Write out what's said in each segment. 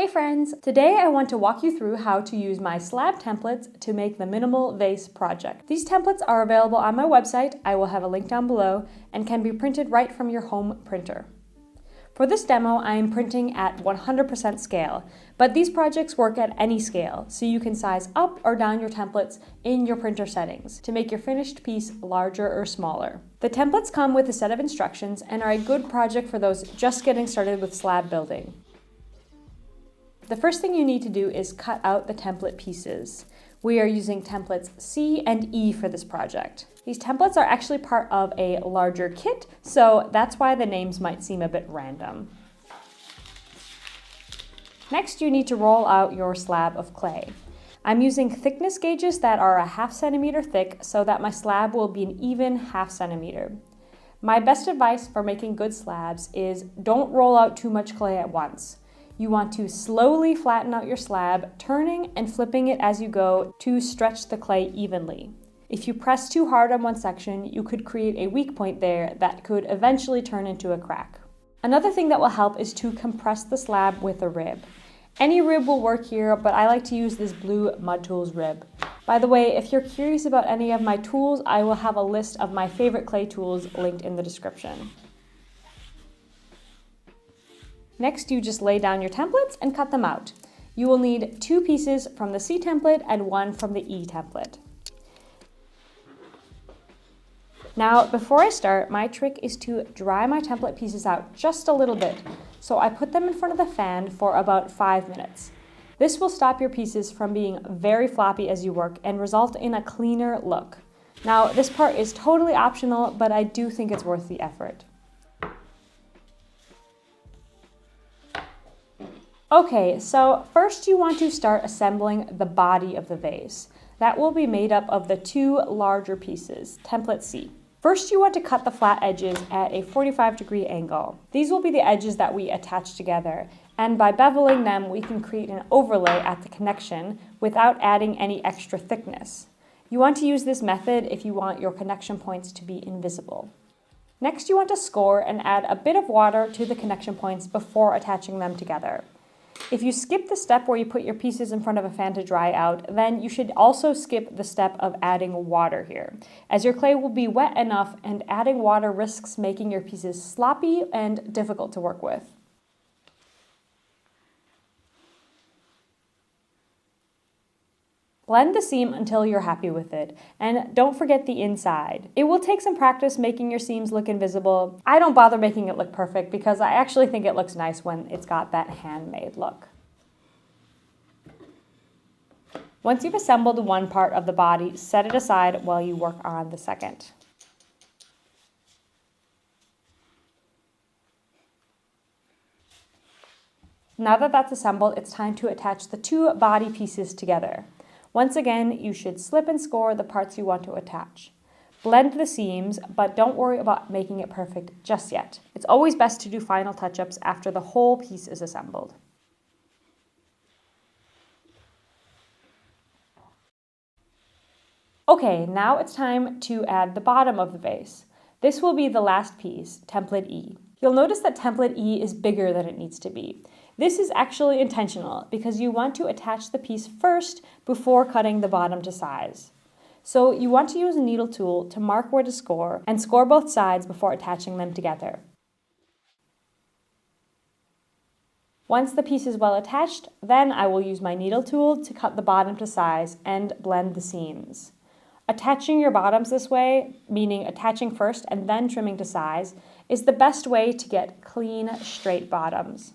Hey friends! Today I want to walk you through how to use my slab templates to make the minimal vase project. These templates are available on my website, I will have a link down below, and can be printed right from your home printer. For this demo, I am printing at 100% scale, but these projects work at any scale, so you can size up or down your templates in your printer settings to make your finished piece larger or smaller. The templates come with a set of instructions and are a good project for those just getting started with slab building. The first thing you need to do is cut out the template pieces. We are using templates C and E for this project. These templates are actually part of a larger kit, so that's why the names might seem a bit random. Next, you need to roll out your slab of clay. I'm using thickness gauges that are a 1/2 centimeter thick so that my slab will be an even 1/2 centimeter. My best advice for making good slabs is don't roll out too much clay at once. You want to slowly flatten out your slab, turning and flipping it as you go to stretch the clay evenly. If you press too hard on one section, you could create a weak point there that could eventually turn into a crack. Another thing that will help is to compress the slab with a rib. Any rib will work here, but I like to use this blue Mud Tools rib. By the way, if you're curious about any of my tools, I will have a list of my favorite clay tools linked in the description. Next, you just lay down your templates and cut them out. You will need 2 pieces from the C template and 1 from the E template. Now, before I start, my trick is to dry my template pieces out just a little bit. So I put them in front of the fan for about 5 minutes. This will stop your pieces from being very floppy as you work and result in a cleaner look. Now, this part is totally optional, but I do think it's worth the effort. Okay, so first you want to start assembling the body of the vase. That will be made up of the 2 larger pieces, template C. First you want to cut the flat edges at a 45-degree angle. These will be the edges that we attach together, and by beveling them we can create an overlay at the connection without adding any extra thickness. You want to use this method if you want your connection points to be invisible. Next you want to score and add a bit of water to the connection points before attaching them together. If you skip the step where you put your pieces in front of a fan to dry out, then you should also skip the step of adding water here, as your clay will be wet enough and adding water risks making your pieces sloppy and difficult to work with. Blend the seam until you're happy with it, and don't forget the inside. It will take some practice making your seams look invisible. I don't bother making it look perfect because I actually think it looks nice when it's got that handmade look. Once you've assembled one part of the body, set it aside while you work on the second. Now that that's assembled, it's time to attach the 2 body pieces together. Once again, you should slip and score the parts you want to attach. Blend the seams, but don't worry about making it perfect just yet. It's always best to do final touch-ups after the whole piece is assembled. Okay, now it's time to add the bottom of the vase. This will be the last piece, template E. You'll notice that template E is bigger than it needs to be. This is actually intentional because you want to attach the piece first before cutting the bottom to size. So you want to use a needle tool to mark where to score and score both sides before attaching them together. Once the piece is well attached, then I will use my needle tool to cut the bottom to size and blend the seams. Attaching your bottoms this way, meaning attaching first and then trimming to size, is the best way to get clean, straight bottoms.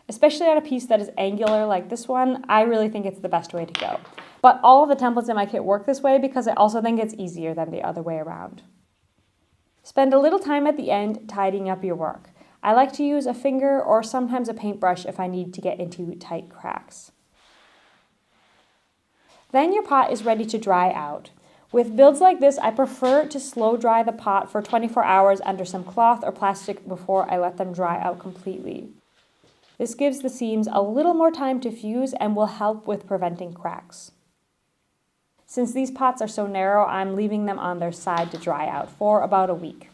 Especially on a piece that is angular like this one, I really think it's the best way to go. But all of the templates in my kit work this way because I also think it's easier than the other way around. Spend a little time at the end tidying up your work. I like to use a finger or sometimes a paintbrush if I need to get into tight cracks. Then your pot is ready to dry out. With builds like this, I prefer to slow dry the pot for 24 hours under some cloth or plastic before I let them dry out completely. This gives the seams a little more time to fuse and will help with preventing cracks. Since these pots are so narrow, I'm leaving them on their side to dry out for about a week.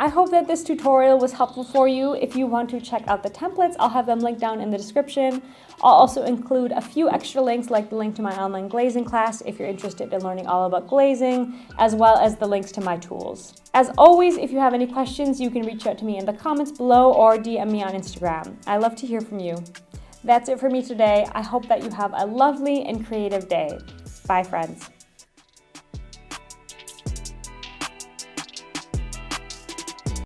I hope that this tutorial was helpful for you. If you want to check out the templates, I'll have them linked down in the description. I'll also include a few extra links, like the link to my online glazing class if you're interested in learning all about glazing, as well as the links to my tools. As always, if you have any questions, you can reach out to me in the comments below or DM me on Instagram. I love to hear from you. That's it for me today. I hope that you have a lovely and creative day. Bye, friends.